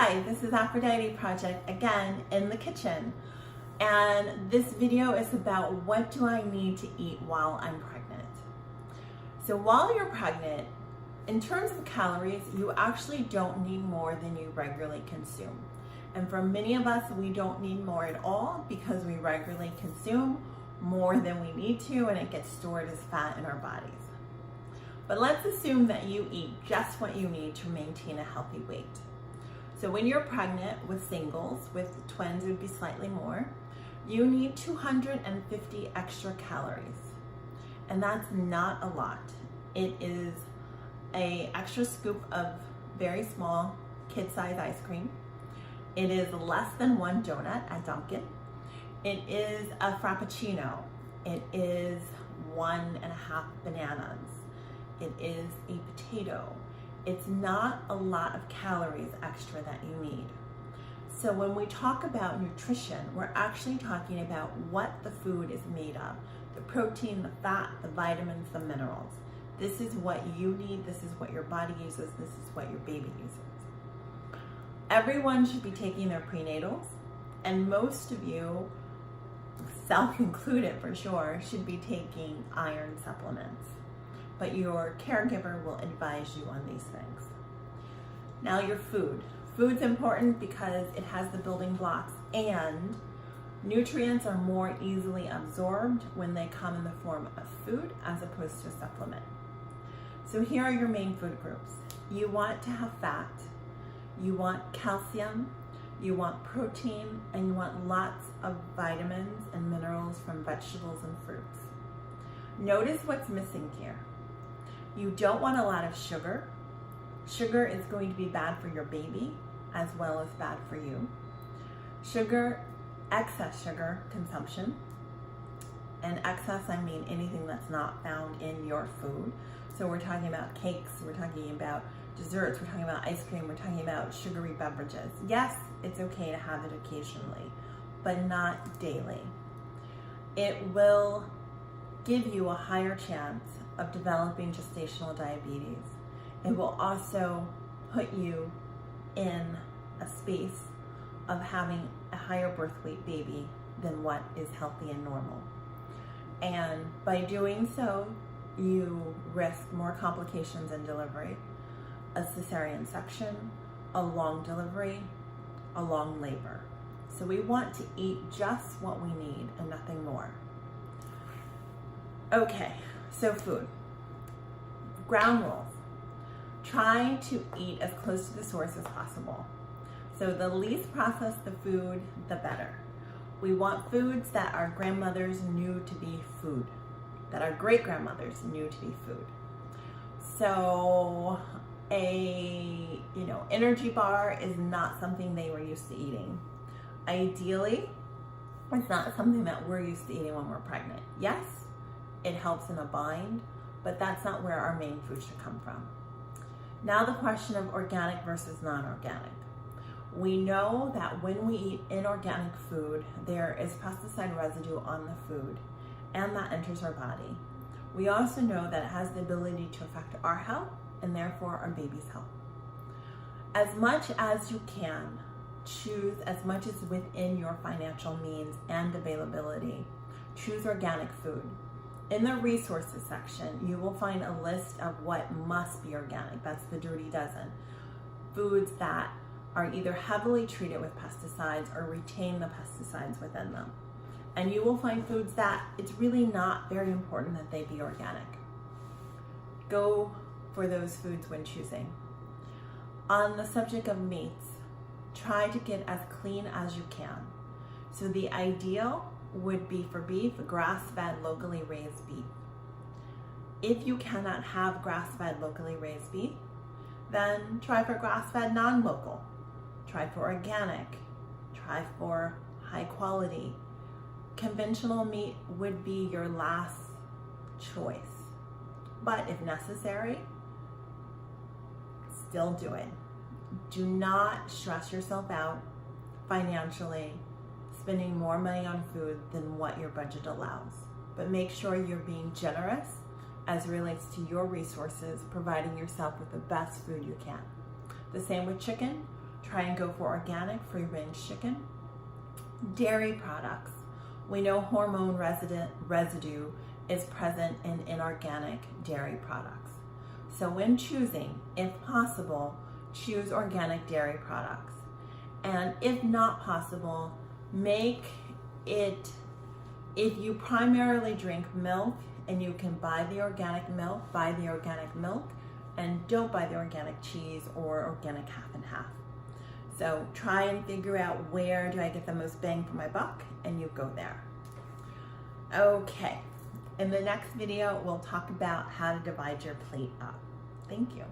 Hi, this is Aphrodite Project again in the kitchen, and this video is about what do I need to eat while I'm pregnant. So while you're pregnant, in terms of calories, you actually don't need more than you regularly consume. And for many of us, we don't need more at all because we regularly consume more than we need to, and it gets stored as fat in our bodies. But let's assume that you eat just what you need to maintain a healthy weight. So when you're pregnant with singles, with twins it would be slightly more, you need 250 extra calories. And that's not a lot. It is an extra scoop of very small kid-size ice cream. It is less than one donut at Dunkin'. It is a Frappuccino. It is 1.5 bananas. It is a potato. It's not a lot of calories extra that you need. So when we talk about nutrition, we're actually talking about what the food is made of. The protein, the fat, the vitamins, the minerals. This is what you need, this is what your body uses, this is what your baby uses. Everyone should be taking their prenatals, and most of you, self included for sure, should be taking iron supplements. But your caregiver will advise you on these things. Now your food. Food's important because it has the building blocks, and nutrients are more easily absorbed when they come in the form of food as opposed to supplement. So here are your main food groups. You want to have fat, you want calcium, you want protein, and you want lots of vitamins and minerals from vegetables and fruits. Notice what's missing here. You don't want a lot of sugar. Sugar is going to be bad for your baby as well as bad for you. Sugar, excess sugar consumption, and excess I mean anything that's not found in your food. So we're talking about cakes, we're talking about desserts, we're talking about ice cream, we're talking about sugary beverages. Yes, it's okay to have it occasionally, but not daily. It will give you a higher chance of developing gestational diabetes. It will also put you in a space of having a higher birth weight baby than what is healthy and normal. And by doing so, you risk more complications in delivery, a cesarean section, a long delivery, a long labor. So we want to eat just what we need and nothing more. Okay, so food. Ground rules. Try to eat as close to the source as possible. So the least processed the food, the better. We want foods that our grandmothers knew to be food, that our great-grandmothers knew to be food. So a energy bar is not something they were used to eating. Ideally, it's not something that we're used to eating when we're pregnant. Yes, it helps in a bind, but that's not where our main food should come from. Now the question of organic versus non-organic. We know that when we eat inorganic food, there is pesticide residue on the food, and that enters our body. We also know that it has the ability to affect our health and therefore our baby's health. As much as you can, choose as much as within your financial means and availability. Choose organic food. In the resources section, you will find a list of what must be organic. That's the dirty dozen. Foods that are either heavily treated with pesticides or retain the pesticides within them. And you will find foods that it's really not very important that they be organic. Go for those foods when choosing. On the subject of meats, try to get as clean as you can. So the ideal would be for beef, grass-fed, locally raised beef. If you cannot have grass-fed, locally raised beef, then try for grass-fed, non-local. Try for organic. Try for high quality. Conventional meat would be your last choice. But if necessary, still do it. Do not stress yourself out financially spending more money on food than what your budget allows. But make sure you're being generous as it relates to your resources, providing yourself with the best food you can. The same with chicken. try and go for organic, free-range chicken. Dairy products. We know hormone residue is present in inorganic dairy products. So when choosing, if possible, choose organic dairy products. And if not possible, make it, if you primarily drink milk and you can buy the organic milk, buy the organic milk, and don't buy the organic cheese or organic half and half. So try and figure out where do I get the most bang for my buck, and you go there. Okay, in the next video, we'll talk about how to divide your plate up. Thank you.